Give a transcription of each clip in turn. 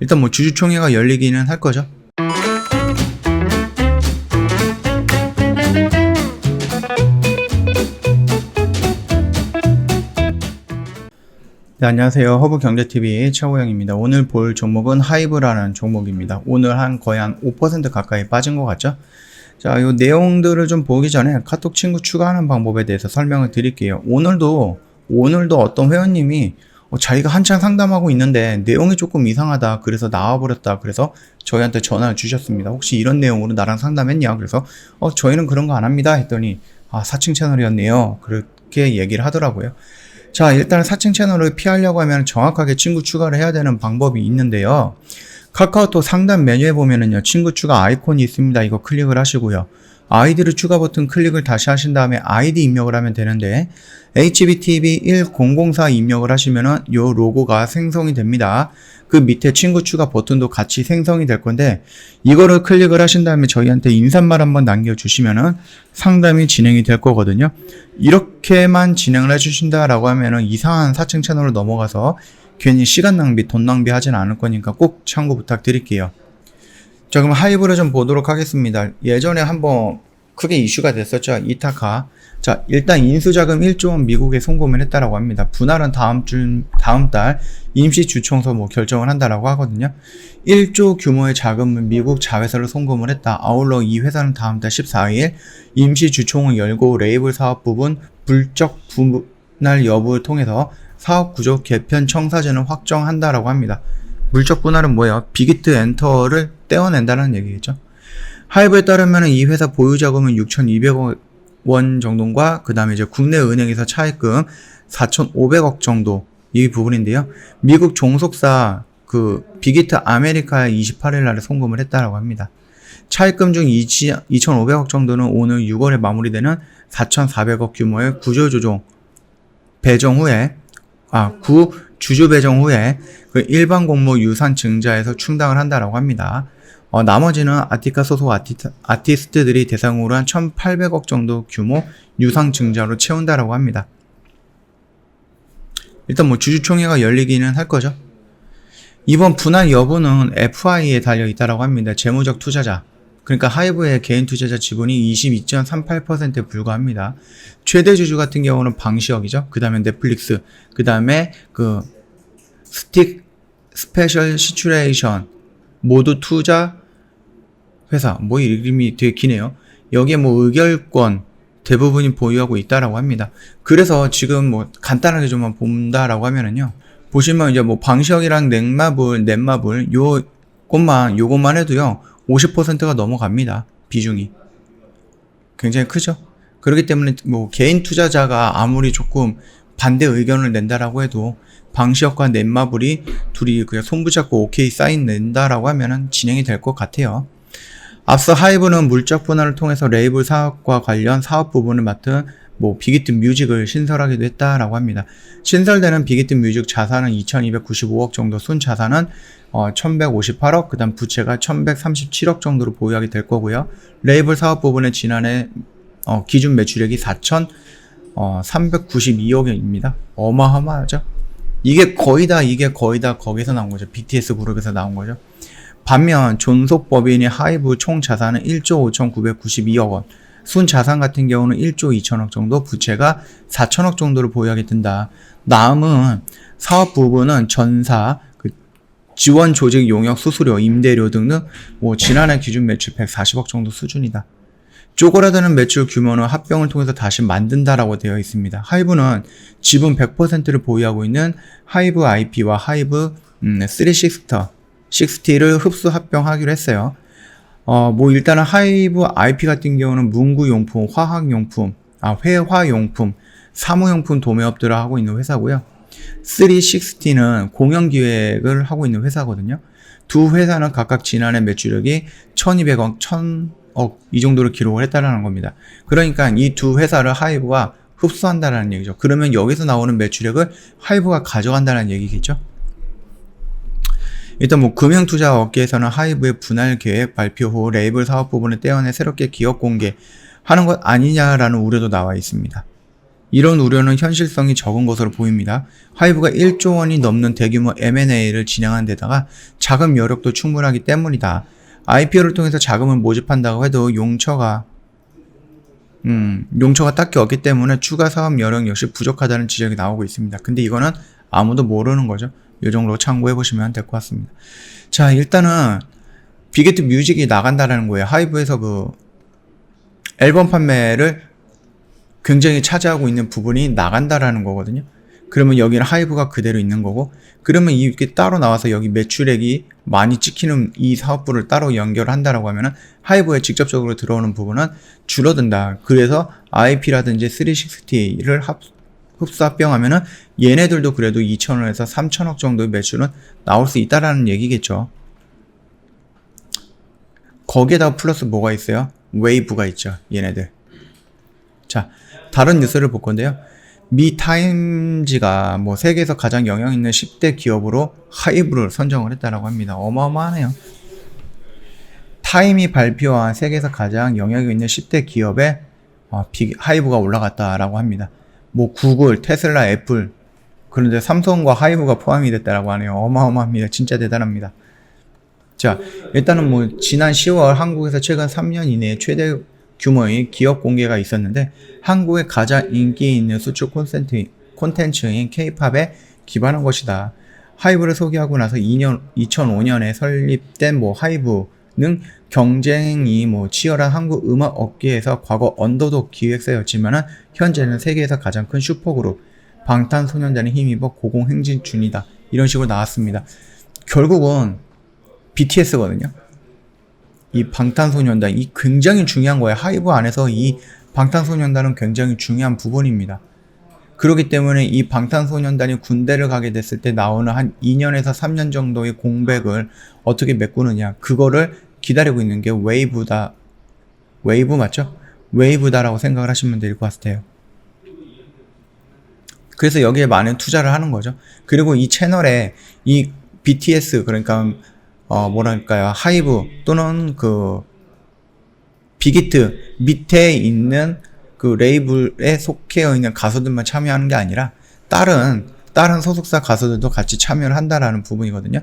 일단 뭐 주주총회가 열리기는 할 거죠. 네, 안녕하세요. 허브경제TV 최호영입니다. 오늘 볼 종목은 하이브라는 종목입니다. 오늘 거의 한 5% 가까이 빠진 것 같죠? 자, 이 내용들을 좀 보기 전에 카톡 친구 추가하는 방법에 대해서 설명을 드릴게요. 오늘도 어떤 회원님이 자기가 한창 상담하고 있는데 내용이 조금 이상하다, 그래서 나와버렸다, 그래서 저희한테 전화를 주셨습니다. 혹시 이런 내용으로 나랑 상담했냐? 그래서 저희는 그런 거 안 합니다 했더니 사칭 채널이었네요, 그렇게 얘기를 하더라고요. 자, 일단 사칭 채널을 피하려고 하면 정확하게 친구 추가를 해야 되는 방법이 있는데요. 카카오톡 상단 메뉴에 보면은요, 친구 추가 아이콘이 있습니다. 이거 클릭을 하시고요. 아이디를 추가 버튼 클릭을 다시 하신 다음에 아이디 입력을 하면 되는데, HBTV1004 입력을 하시면은 요 로고가 생성이 됩니다. 그 밑에 친구 추가 버튼도 같이 생성이 될 건데, 이거를 클릭을 하신 다음에 저희한테 인사말 한번 남겨주시면은 상담이 진행이 될 거거든요. 이렇게만 진행을 해주신다라고 하면은 이상한 사칭 채널로 넘어가서 괜히 시간 낭비, 돈 낭비 하진 않을 거니까 꼭 참고 부탁드릴게요. 자, 그럼 하이브를 좀 보도록 하겠습니다. 예전에 한번 크게 이슈가 됐었죠. 이타카. 자, 일단 인수자금 1조 원 미국에 송금을 했다라고 합니다. 분할은 다음 달 임시 주총서 결정을 한다라고 하거든요. 1조 규모의 자금을 미국 자회사로 송금을 했다. 아울러 이 회사는 다음 달 14일 임시 주총을 열고 레이블 사업 부분 불적 분할 여부를 통해서 사업 구조 개편 청사진을 확정한다라고 합니다. 물적 분할은 뭐예요? 빅히트 엔터를 떼어낸다는 얘기겠죠. 하이브에 따르면 이 회사 보유 자금은 6,200억 원 정도과 그 다음에 이제 국내 은행에서 차입금 4,500억 정도 이 부분인데요. 미국 종속사 빅히트 아메리카에 28일 날에 송금을 했다라고 합니다. 차입금 중 2,500억 정도는 오늘 6월에 마무리되는 4,400억 규모의 구조조정 배정 후에 주주 배정 후에 그 일반 공모 유산 증자에서 충당을 한다라고 합니다. 나머지는 아티카 소속 아티스트들이 대상으로 한 1,800억 정도 규모 유상 증자로 채운다라고 합니다. 일단 주주총회가 열리기는 할 거죠. 이번 분할 여부는 FI에 달려 있다라고 합니다. 재무적 투자자. 그러니까 하이브의 개인 투자자 지분이 22.38%에 불과합니다. 최대 주주 같은 경우는 방시혁이죠. 그 다음에 넷플릭스, 그 다음에 스틱 스페셜 시츄레이션 모두 투자 회사, 이름이 되게 기네요. 여기에 의결권 대부분이 보유하고 있다라고 합니다. 그래서 지금 간단하게 좀만 본다라고 하면은요, 보시면 이제 방시혁이랑 넷마블 요것만 해도요 50%가 넘어갑니다. 비중이 굉장히 크죠. 그렇기 때문에 개인 투자자가 아무리 조금 반대 의견을 낸다라고 해도 방시혁과 넷마블이 둘이 그냥 손붙잡고 오케이 사인 낸다라고 하면은 진행이 될 것 같아요. 앞서 하이브는 물적 분할을 통해서 레이블 사업과 관련 사업 부분을 맡은 빅히트 뮤직을 신설하기도 했다라고 합니다. 신설되는 빅히트 뮤직 자산은 2,295억 정도, 순 자산은 1,158억, 그 다음 부채가 1,137억 정도로 보유하게 될 거고요. 레이블 사업 부분의 지난해 기준 매출액이 4,392억입니다. 어마어마하죠. 이게 거의 다 거기서 나온 거죠. BTS 그룹에서 나온 거죠. 반면 존속법인의 하이브 총 자산은 1조 5,992억 원, 순 자산 같은 경우는 1조 2천억 정도, 부채가 4천억 정도를 보유하게 된다. 남은 사업 부분은 전사, 지원 조직 용역 수수료, 임대료 등등 지난해 기준 매출 140억 정도 수준이다. 쪼그라드는 매출 규모는 합병을 통해서 다시 만든다라고 되어 있습니다. 하이브는 지분 100%를 보유하고 있는 하이브 IP와 하이브 360를 흡수 합병하기로 했어요. 일단은 하이브 IP 같은 경우는 문구용품, 화학용품, 회화용품, 사무용품 도매업들을 하고 있는 회사고요. 360는 공연기획을 하고 있는 회사거든요. 두 회사는 각각 지난해 매출액이 1,200억, 1,000억 이 정도를 기록을 했다는 겁니다. 그러니까 이 두 회사를 하이브가 흡수한다는 얘기죠. 그러면 여기서 나오는 매출액을 하이브가 가져간다는 얘기겠죠. 일단 금융투자 업계에서는 하이브의 분할 계획 발표 후 레이블 사업 부분을 떼어내 새롭게 기업 공개하는 것 아니냐라는 우려도 나와 있습니다. 이런 우려는 현실성이 적은 것으로 보입니다. 하이브가 1조 원이 넘는 대규모 M&A를 진행한 데다가 자금 여력도 충분하기 때문이다. IPO를 통해서 자금을 모집한다고 해도 용처가 딱히 없기 때문에 추가 사업 여력 역시 부족하다는 지적이 나오고 있습니다. 근데 이거는 아무도 모르는 거죠. 이 정도로 참고해 보시면 될 것 같습니다. 자, 일단은 비게트 뮤직이 나간다라는 거예요. 하이브에서 그 앨범 판매를 굉장히 차지하고 있는 부분이 나간다라는 거거든요. 그러면 여기는 하이브가 그대로 있는 거고, 그러면 이렇게 따로 나와서 여기 매출액이 많이 찍히는 이 사업부를 따로 연결한다라고 하면은 하이브에 직접적으로 들어오는 부분은 줄어든다. 그래서 IP라든지 360를 흡수 합병하면은 얘네들도 그래도 2,000원에서 3,000억 정도의 매출은 나올 수 있다라는 얘기겠죠. 거기에다가 플러스 뭐가 있어요? 웨이브가 있죠. 얘네들. 자, 다른 뉴스를 볼 건데요. 미 타임지가 뭐 세계에서 가장 영향 있는 10대 기업으로 하이브를 선정을 했다라고 합니다. 어마어마하네요. 타임이 발표한 세계에서 가장 영향이 있는 10대 기업에 하이브가 올라갔다라고 합니다. 뭐 구글, 테슬라, 애플, 그런데 삼성과 하이브가 포함이 됐다라고 하네요. 어마어마합니다. 진짜 대단합니다. 자, 일단은 뭐 지난 10월 한국에서 최근 3년 이내에 최대 규모의 기업 공개가 있었는데 한국의 가장 인기 있는 수출 콘텐츠인 K-팝에 기반한 것이다. 하이브를 소개하고 나서 2005년에 설립된 뭐 하이브는 경쟁이 뭐 치열한 한국 음악 업계에서 과거 언더독 기획사였지만은 현재는 세계에서 가장 큰 슈퍼그룹 방탄소년단에 힘입어 고공행진 중이다. 이런 식으로 나왔습니다. 결국은 BTS거든요. 이 방탄소년단, 이 굉장히 중요한 거예요. 하이브 안에서 이 방탄소년단은 굉장히 중요한 부분입니다. 그렇기 때문에 이 방탄소년단이 군대를 가게 됐을 때 나오는 한 2년에서 3년 정도의 공백을 어떻게 메꾸느냐, 그거를 기다리고 있는 게 웨이브다. 웨이브 맞죠? 웨이브다라고 생각을 하시면 될 것 같아요. 그래서 여기에 많은 투자를 하는 거죠. 그리고 이 채널에 이 BTS, 그러니까 뭐랄까요, 하이브 또는 그 빅히트 밑에 있는 그 레이블에 속해 있는 가수들만 참여하는 게 아니라 다른 소속사 가수들도 같이 참여를 한다라는 부분이거든요.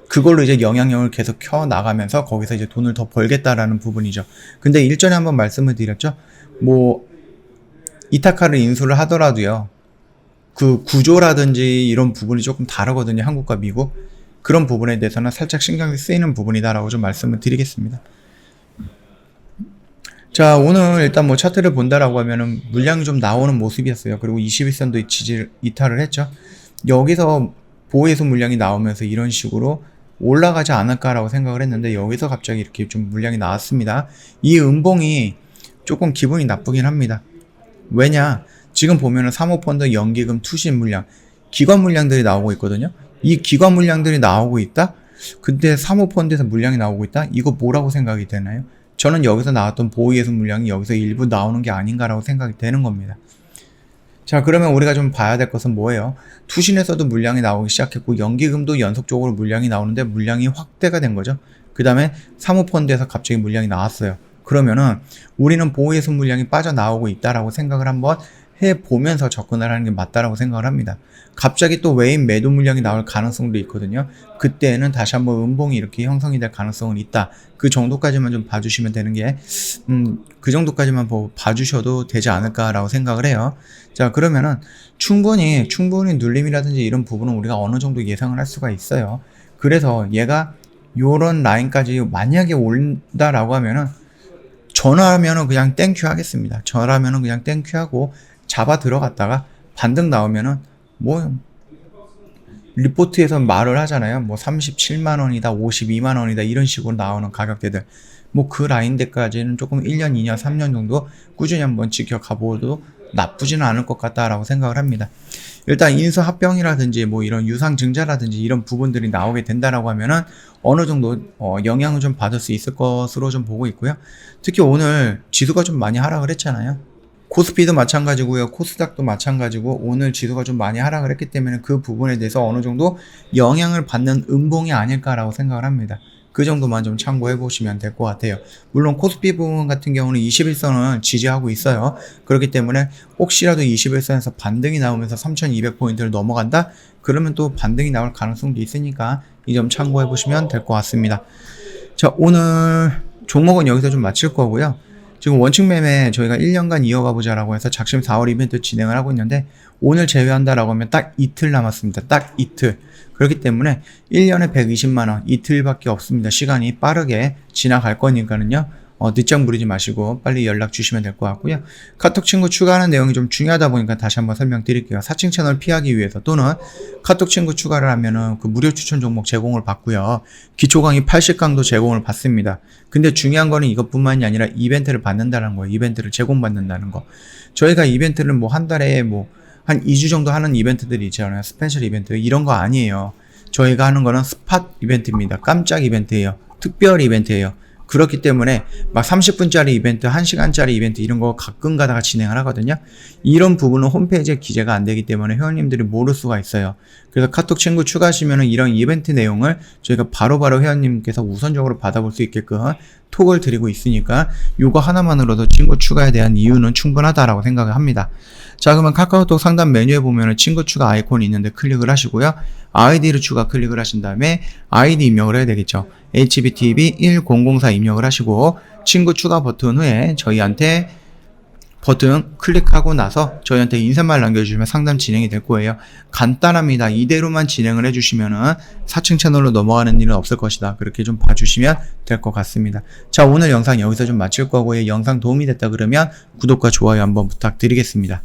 그걸로 이제 영향력을 계속 켜 나가면서 거기서 이제 돈을 더 벌겠다라는 부분이죠. 근데 일전에 한번 말씀을 드렸죠. 뭐 이타카를 인수를 하더라도요, 그 구조라든지 이런 부분이 조금 다르거든요. 한국과 미국. 그런 부분에 대해서는 살짝 신경이 쓰이는 부분이다라고 좀 말씀을 드리겠습니다. 자, 오늘 일단 뭐 차트를 본다라고 하면은 물량이 좀 나오는 모습이었어요. 그리고 21선도 지지를 이탈을 했죠. 여기서 보호예수 물량이 나오면서 이런 식으로 올라가지 않을까라고 생각을 했는데 여기서 갑자기 이렇게 좀 물량이 나왔습니다. 이 음봉이 조금 기분이 나쁘긴 합니다. 왜냐? 지금 보면은 사모펀드, 연기금, 투신 물량, 기관 물량들이 나오고 있거든요. 이 기관 물량들이 나오고 있다? 근데 사모펀드에서 물량이 나오고 있다? 이거 뭐라고 생각이 되나요? 저는 여기서 나왔던 보호예수 물량이 여기서 일부 나오는 게 아닌가라고 생각이 되는 겁니다. 자, 그러면 우리가 좀 봐야 될 것은 뭐예요? 투신에서도 물량이 나오기 시작했고 연기금도 연속적으로 물량이 나오는데 물량이 확대가 된 거죠. 그 다음에 사모펀드에서 갑자기 물량이 나왔어요. 그러면은 우리는 보호예수 물량이 빠져나오고 있다라고 생각을 한번 해보면서 접근을 하는 게 맞다라고 생각을 합니다. 갑자기 또 외인 매도 물량이 나올 가능성도 있거든요. 그때는 다시 한번 음봉이 이렇게 형성이 될 가능성은 있다. 그 정도까지만 좀 봐주시면 되는 게, 그 정도까지만 봐주셔도 되지 않을까라고 생각을 해요. 자, 그러면은 충분히 눌림이라든지 이런 부분은 우리가 어느 정도 예상을 할 수가 있어요. 그래서 얘가 요런 라인까지 만약에 온다라고 하면은 전화하면은 그냥 땡큐 하겠습니다. 전화하면은 그냥 땡큐 하고 잡아 들어갔다가 반등 나오면은 뭐 리포트에서 말을 하잖아요. 뭐 37만원이다, 52만원이다 이런 식으로 나오는 가격대들. 뭐 그 라인대까지는 조금 1년, 2년, 3년 정도 꾸준히 한번 지켜가보도 나쁘지는 않을 것 같다라고 생각을 합니다. 일단 인수 합병이라든지 뭐 이런 유상증자라든지 이런 부분들이 나오게 된다라고 하면은 어느 정도 영향을 좀 받을 수 있을 것으로 좀 보고 있고요. 특히 오늘 지수가 좀 많이 하락을 했잖아요. 코스피도 마찬가지고요. 코스닥도 마찬가지고 오늘 지수가 좀 많이 하락을 했기 때문에 그 부분에 대해서 어느 정도 영향을 받는 음봉이 아닐까라고 생각을 합니다. 그 정도만 좀 참고해 보시면 될 것 같아요. 물론 코스피 부분 같은 경우는 21선은 지지하고 있어요. 그렇기 때문에 혹시라도 21선에서 반등이 나오면서 3200포인트를 넘어간다? 그러면 또 반등이 나올 가능성도 있으니까 이 점 참고해 보시면 될 것 같습니다. 자, 오늘 종목은 여기서 좀 마칠 거고요. 지금 원칙 매매 저희가 1년간 이어가 보자라고 해서 작심 4월 이벤트 진행을 하고 있는데, 오늘 제외한다라고 하면 딱 이틀 남았습니다. 딱 이틀. 그렇기 때문에 1년에 120만원, 이틀밖에 없습니다. 시간이 빠르게 지나갈 거니까는요. 늦장 부리지 마시고 빨리 연락 주시면 될 것 같고요. 카톡 친구 추가하는 내용이 좀 중요하다 보니까 다시 한번 설명드릴게요. 사칭 채널 피하기 위해서, 또는 카톡 친구 추가를 하면은 그 무료 추천 종목 제공을 받고요. 기초 강의 80강도 제공을 받습니다. 근데 중요한 거는 이것뿐만이 아니라 이벤트를 받는다는 거예요. 이벤트를 제공받는다는 거. 저희가 이벤트를 뭐 한 달에 한 2주 정도 하는 이벤트들이 있잖아요. 스페셜 이벤트. 이런 거 아니에요. 저희가 하는 거는 스팟 이벤트입니다. 깜짝 이벤트예요. 특별 이벤트예요. 그렇기 때문에 막 30분짜리 이벤트, 1시간짜리 이벤트 이런 거 가끔 가다가 진행을 하거든요. 이런 부분은 홈페이지에 기재가 안 되기 때문에 회원님들이 모를 수가 있어요. 그래서 카톡 친구 추가하시면 이런 이벤트 내용을 저희가 바로바로 회원님께서 우선적으로 받아볼 수 있게끔 톡을 드리고 있으니까 요거 하나만으로도 친구 추가에 대한 이유는 충분하다라고 생각을 합니다. 자, 그러면 카카오톡 상단 메뉴에 보면은 친구 추가 아이콘이 있는데 클릭을 하시고요. 아이디를 추가 클릭을 하신 다음에 아이디 입력을 해야 되겠죠. HBTV1004 입력을 하시고 친구 추가 버튼 후에 저희한테 버튼 클릭하고 나서 저희한테 인사말 남겨주시면 상담 진행이 될 거예요. 간단합니다. 이대로만 진행을 해주시면은 4층 채널로 넘어가는 일은 없을 것이다. 그렇게 좀 봐주시면 될 것 같습니다. 자, 오늘 영상 여기서 좀 마칠 거고요. 영상 도움이 됐다 그러면 구독과 좋아요 한번 부탁드리겠습니다.